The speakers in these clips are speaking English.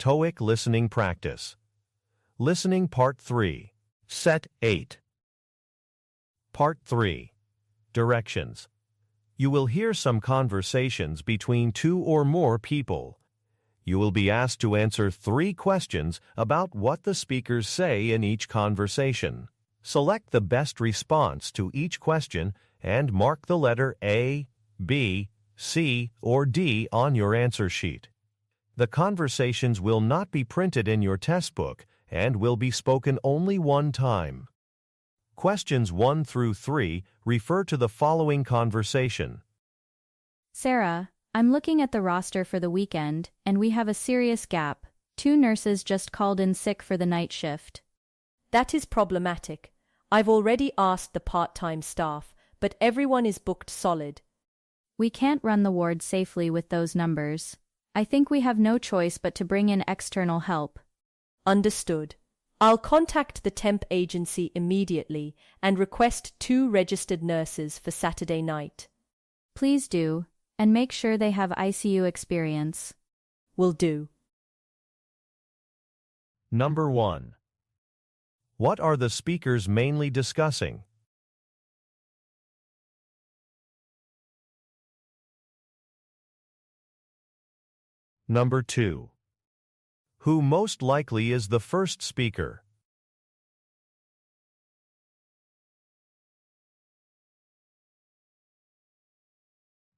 TOEIC Listening Practice. Listening Part 3. Set 8. Part 3. Directions. You will hear some conversations between two or more people. You will be asked to answer 3 questions about what the speakers say in each conversation. Select the best response to each question and mark the letter A, B, C, or D on your answer sheet. The conversations will not be printed in your test book and will be spoken only one time. Questions 1 through 3 refer to the following conversation. Sarah, I'm looking at the roster for the weekend, and we have a serious gap. 2 nurses just called in sick for the night shift. That is problematic. I've already asked the part-time staff, but everyone is booked solid. We can't run the ward safely with those numbers. I think we have no choice but to bring in external help. Understood. I'll contact the temp agency immediately and request 2 registered nurses for Saturday night. Please do, and make sure they have ICU experience. Will do. Number 1. What are the speakers mainly discussing? Number 2. Who most likely is the first speaker?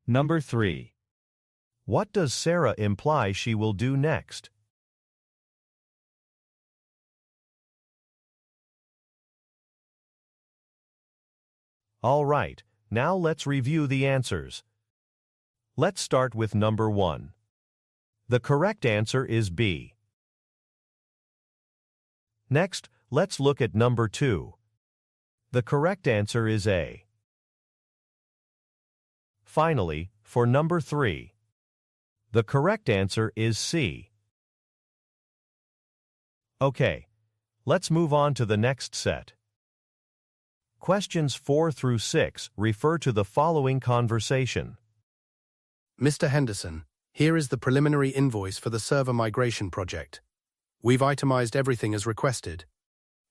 Number 3. What does Sarah imply she will do next? All right, now let's review the answers. Let's start with number 1. The correct answer is B. Next, let's look at number 2. The correct answer is A. Finally, for number 3. The correct answer is C. Okay, let's move on to the next set. Questions 4 through 6 refer to the following conversation. Mr. Henderson, here is the preliminary invoice for the server migration project. We've itemized everything as requested.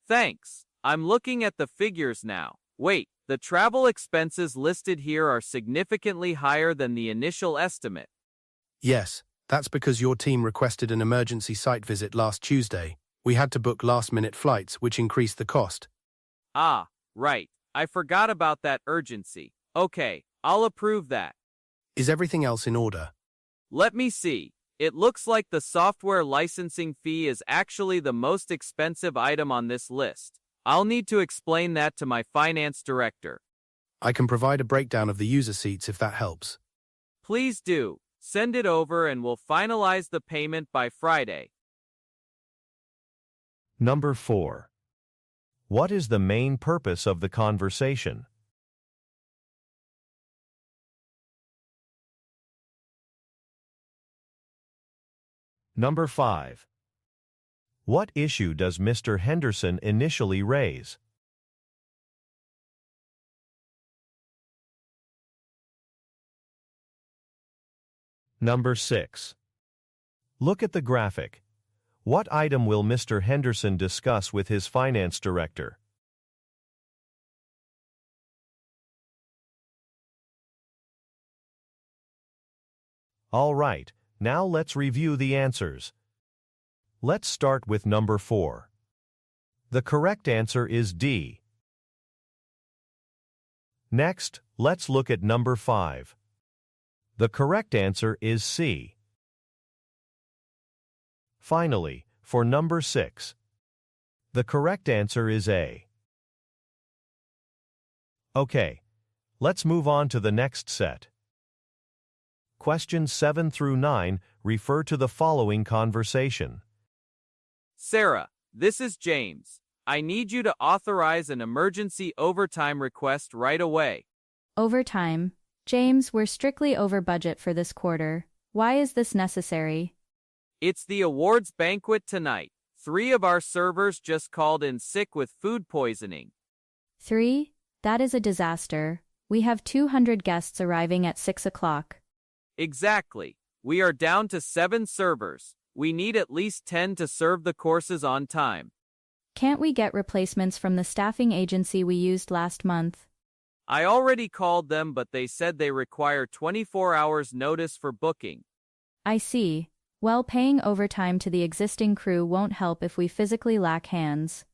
Thanks. I'm looking at the figures now. Wait, the travel expenses listed here are significantly higher than the initial estimate. Yes, that's because your team requested an emergency site visit last Tuesday. We had to book last-minute flights, which increased the cost. Ah, right. I forgot about that urgency. Okay, I'll approve that. Is everything else in order? Let me see. It looks like the software licensing fee is actually the most expensive item on this list. I'll need to explain that to my finance director. I can provide a breakdown of the user seats if that helps. Please do. Send it over and we'll finalize the payment by Friday. Number 4. What is the main purpose of the conversation? Number 5. What issue does Mr. Henderson initially raise? Number 6. Look at the graphic. What item will Mr. Henderson discuss with his finance director? All right, now let's review the answers. Let's start with number 4. The correct answer is D. Next, let's look at number 5. The correct answer is C. Finally, for number 6. The correct answer is A. Okay, let's move on to the next set. Questions 7 through 9 refer to the following conversation. Sarah, this is James. I need you to authorize an emergency overtime request right away. Overtime? James, we're strictly over budget for this quarter. Why is this necessary? It's the awards banquet tonight. 3 of our servers just called in sick with food poisoning. 3? That is a disaster. We have 200 guests arriving at 6 o'clock. Exactly. We are down to 7 servers. We need at least 10 to serve the courses on time. Can't we get replacements from the staffing agency we used last month? I already called them, but they said they require 24 hours notice for booking. I see. Well, paying overtime to the existing crew won't help if we physically lack hands.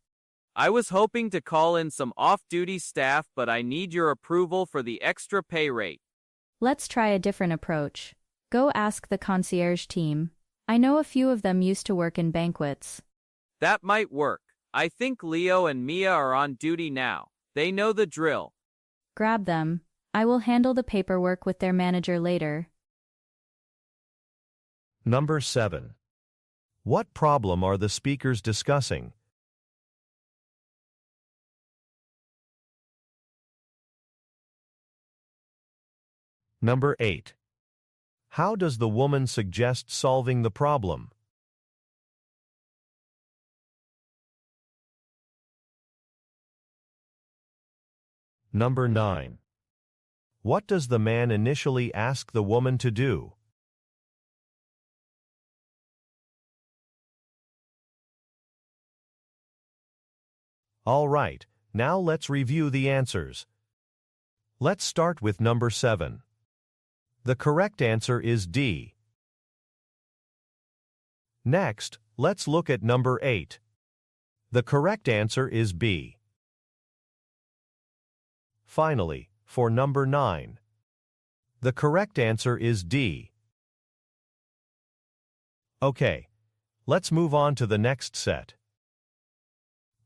I was hoping to call in some off-duty staff, but I need your approval for the extra pay rate. Let's try a different approach. Go ask the concierge team. I know a few of them used to work in banquets. That might work. I think Leo and Mia are on duty now. They know the drill. Grab them. I will handle the paperwork with their manager later. Number 7. What problem are the speakers discussing? Number 8. How does the woman suggest solving the problem? Number 9. What does the man initially ask the woman to do? All right, now let's review the answers. Let's start with number 7. The correct answer is D. Next, let's look at number 8. The correct answer is B. Finally, for number 9. The correct answer is D. Okay, let's move on to the next set.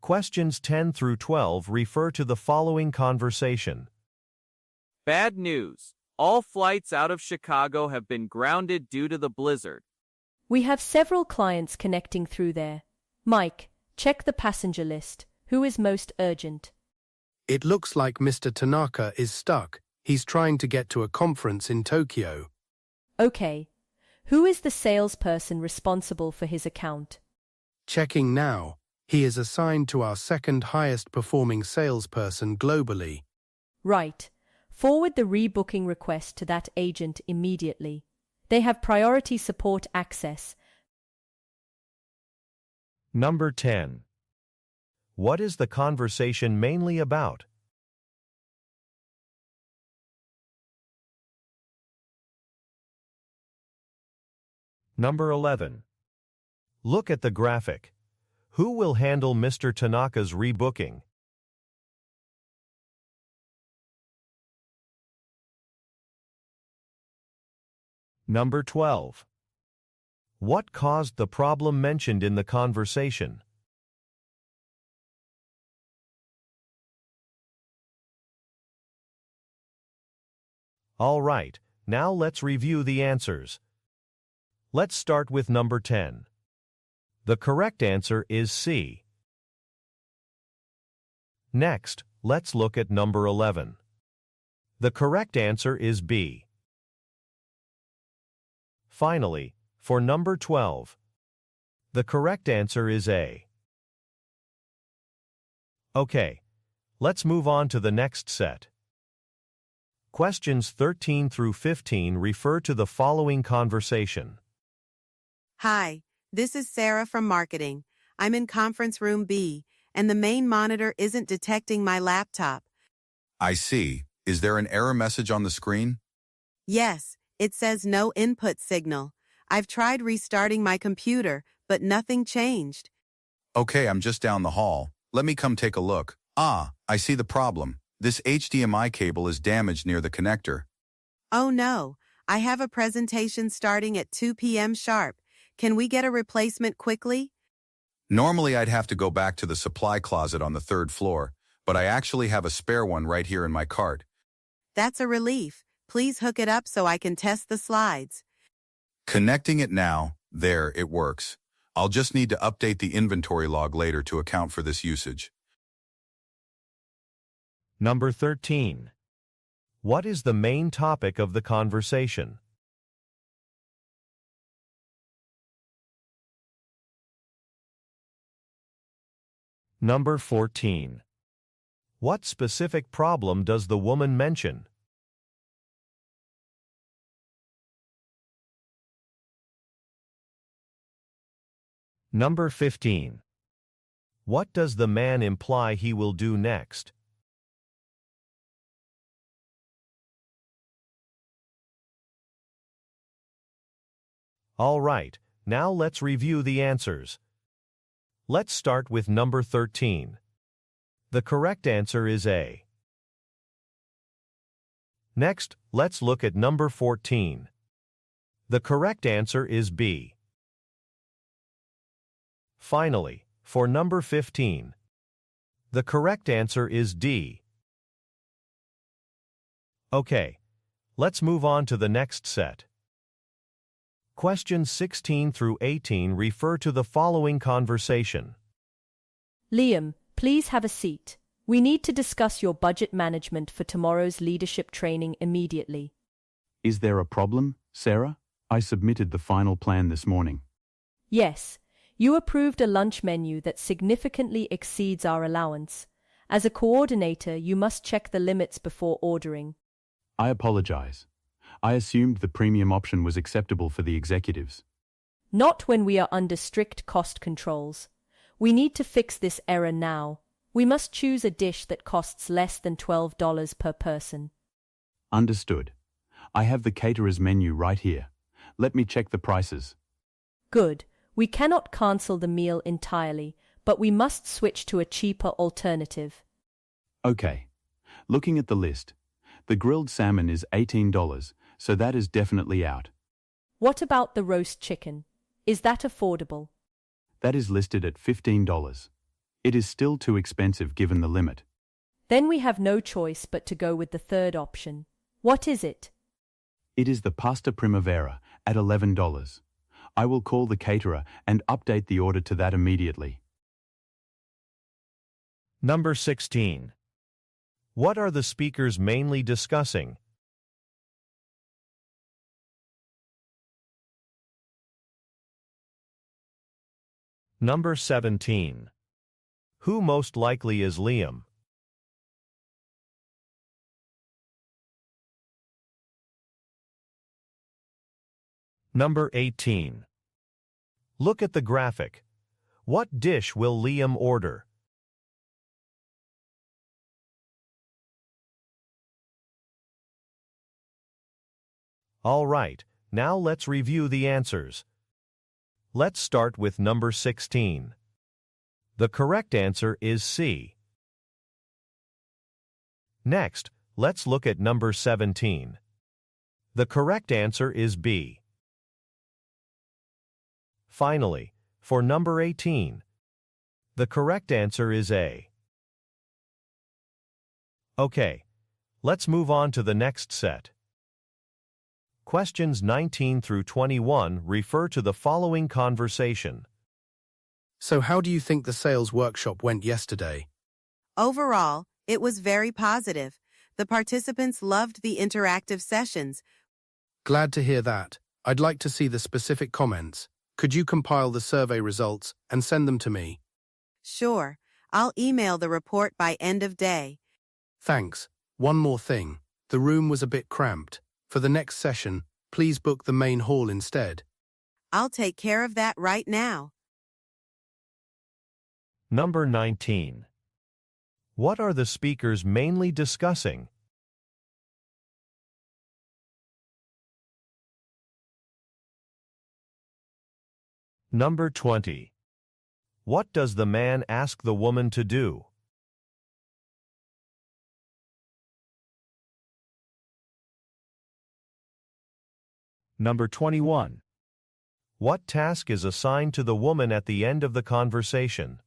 Questions 10 through 12 refer to the following conversation. Bad news. All flights out of Chicago have been grounded due to the blizzard. We have several clients connecting through there. Mike, check the passenger list. Who is most urgent? It looks like Mr. Tanaka is stuck. He's trying to get to a conference in Tokyo. Okay. Who is the salesperson responsible for his account? Checking now. He is assigned to our second highest performing salesperson globally. Right. Forward the rebooking request to that agent immediately. They have priority support access. Number 10. What is the conversation mainly about? Number 11. Look at the graphic. Who will handle Mr. Tanaka's rebooking? Number 12. What caused the problem mentioned in the conversation? All right, now let's review the answers. Let's start with number 10. The correct answer is C. Next, let's look at number 11. The correct answer is B. Finally, for number 12, the correct answer is A. Okay, let's move on to the next set. Questions 13 through 15 refer to the following conversation. Hi, this is Sarah from marketing. I'm in conference room B, and the main monitor isn't detecting my laptop. I see. Is there an error message on the screen? Yes, it says no input signal. I've tried restarting my computer, but nothing changed. Okay, I'm just down the hall. Let me come take a look. Ah, I see the problem. This HDMI cable is damaged near the connector. Oh no, I have a presentation starting at 2 p.m. sharp. Can we get a replacement quickly? Normally I'd have to go back to the supply closet on the 3rd floor, but I actually have a spare one right here in my cart. That's a relief. Please hook it up so I can test the slides. Connecting it now. There, it works. I'll just need to update the inventory log later to account for this usage. Number 13. What is the main topic of the conversation? Number 14. What specific problem does the woman mention? Number 15. What does the man imply he will do next? All right, now let's review the answers. Let's start with number 13. The correct answer is A. Next, let's look at number 14. The correct answer is B. Finally, for number 15, the correct answer is D. Okay, let's move on to the next set. Questions 16 through 18 refer to the following conversation. Liam, please have a seat. We need to discuss your budget management for tomorrow's leadership training immediately. Is there a problem, Sarah? I submitted the final plan this morning. Yes, you approved a lunch menu that significantly exceeds our allowance. As a coordinator, you must check the limits before ordering. I apologize. I assumed the premium option was acceptable for the executives. Not when we are under strict cost controls. We need to fix this error now. We must choose a dish that costs less than $12 per person. Understood. I have the caterer's menu right here. Let me check the prices. Good. We cannot cancel the meal entirely, but we must switch to a cheaper alternative. Okay. Looking at the list, the grilled salmon is $18, so that is definitely out. What about the roast chicken? Is that affordable? That is listed at $15. It is still too expensive given the limit. Then we have no choice but to go with the third option. What is it? It is the pasta primavera at $11. I will call the caterer and update the order to that immediately. Number 16. What are the speakers mainly discussing? Number 17. Who most likely is Liam? Number 18. Look at the graphic. What dish will Liam order? All right, now let's review the answers. Let's start with number 16. The correct answer is C. Next, let's look at number 17. The correct answer is B. Finally, for number 18, the correct answer is A. Okay, let's move on to the next set. Questions 19 through 21 refer to the following conversation. So how do you think the sales workshop went yesterday? Overall, it was very positive. The participants loved the interactive sessions. Glad to hear that. I'd like to see the specific comments. Could you compile the survey results and send them to me? Sure, I'll email the report by end of day. Thanks. One more thing. The room was a bit cramped. For the next session, please book the main hall instead. I'll take care of that right now. Number 19. What are the speakers mainly discussing? Number 20. What does the man ask the woman to do? Number 21. What task is assigned to the woman at the end of the conversation?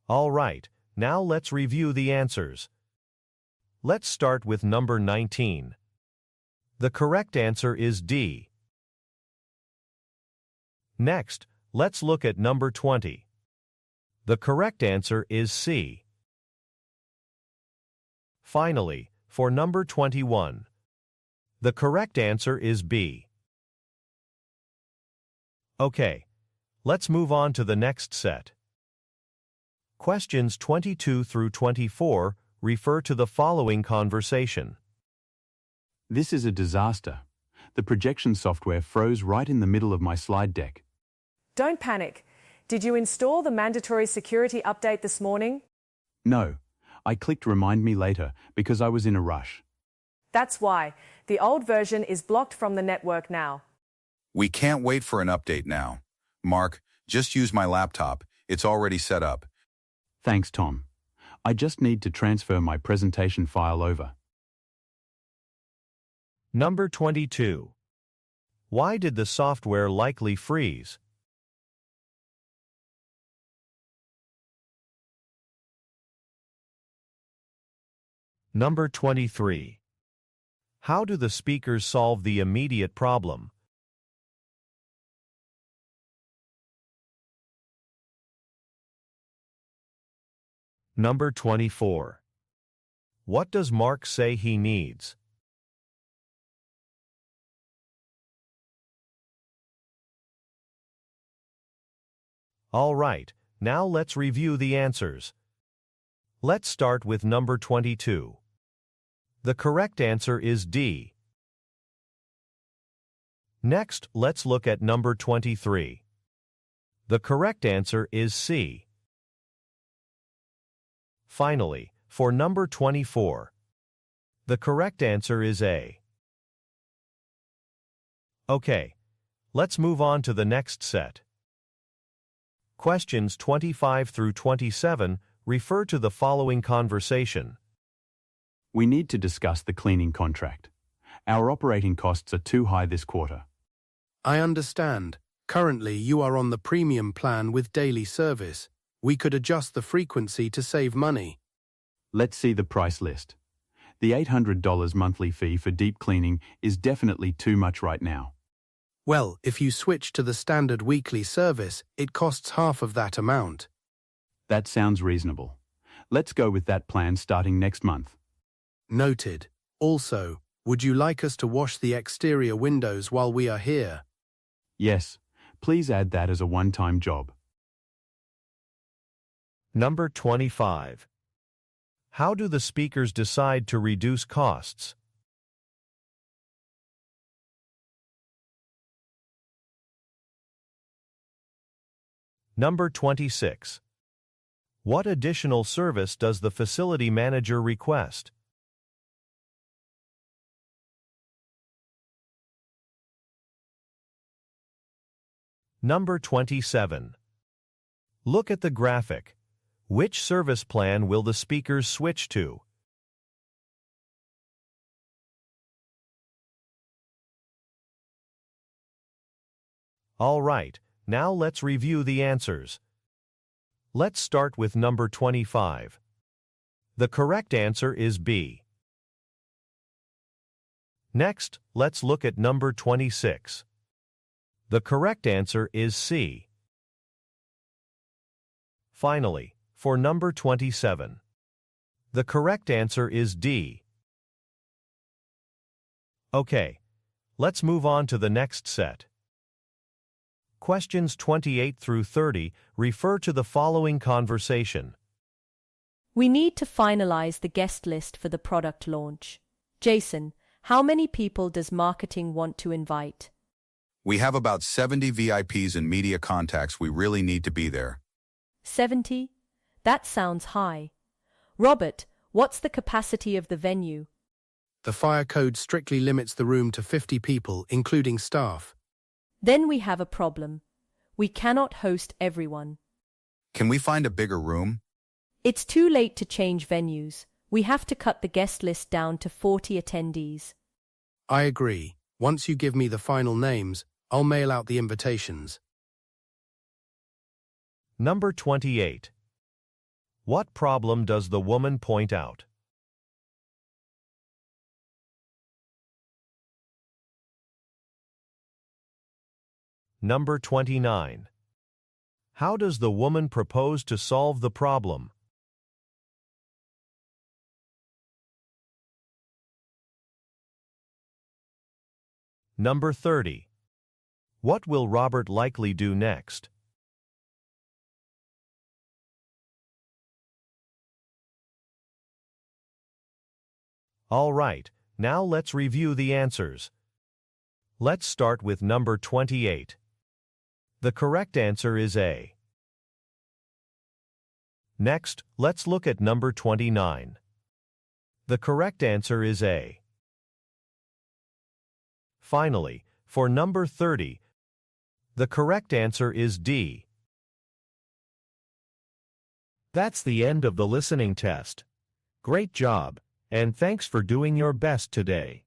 All right, now let's review the answers. Let's start with number 19. The correct answer is D. Next, let's look at number 20. The correct answer is C. Finally, for number 21, the correct answer is B. Okay, let's move on to the next set. Questions 22 through 24 refer to the following conversation. This is a disaster. The projection software froze right in the middle of my slide deck. Don't panic. Did you install the mandatory security update this morning? No, I clicked Remind Me Later because I was in a rush. That's why. The old version is blocked from the network now. We can't wait for an update now. Mark, just use my laptop. It's already set up. Thanks, Tom. I just need to transfer my presentation file over. Number 22. Why did the software likely freeze? Number 23. How do the speakers solve the immediate problem? Number 24. What does Mark say he needs? All right, now let's review the answers. Let's start with number 22. The correct answer is D. Next, let's look at number 23. The correct answer is C. Finally, for number 24, the correct answer is A. Okay, let's move on to the next set. Questions 25 through 27 refer to the following conversation. We need to discuss the cleaning contract. Our operating costs are too high this quarter. I understand. Currently, you are on the premium plan with daily service. We could adjust the frequency to save money. Let's see the price list. The $800 monthly fee for deep cleaning is definitely too much right now. Well, if you switch to the standard weekly service, it costs half of that amount. That sounds reasonable. Let's go with that plan starting next month. Noted. Also, would you like us to wash the exterior windows while we are here? Yes, please add that as a one-time job. Number 25. How do the speakers decide to reduce costs? Number 26. What additional service does the facility manager request? Number 27. Look at the graphic. Which service plan will the speakers switch to? All right, now let's review the answers. Let's start with number 25. The correct answer is B. Next, let's look at number 26. The correct answer is C. Finally, for number 27, the correct answer is D. Okay, let's move on to the next set. Questions 28 through 30 refer to the following conversation. We need to finalize the guest list for the product launch. Jason, how many people does marketing want to invite? We have about 70 VIPs and media contacts. We really need to be there. 70? That sounds high. Robert, what's the capacity of the venue? The fire code strictly limits the room to 50 people, including staff. Then we have a problem. We cannot host everyone. Can we find a bigger room? It's too late to change venues. We have to cut the guest list down to 40 attendees. I agree. Once you give me the final names, I'll mail out the invitations. Number 28. What problem does the woman point out? Number 29. How does the woman propose to solve the problem? Number 30. What will Robert likely do next? All right, Now let's review the answers. Let's start with number 28. The correct answer is A. Next, let's look at number 29. The correct answer is A. Finally, for number 30, the correct answer is D. That's the end of the listening test. Great job, and thanks for doing your best today.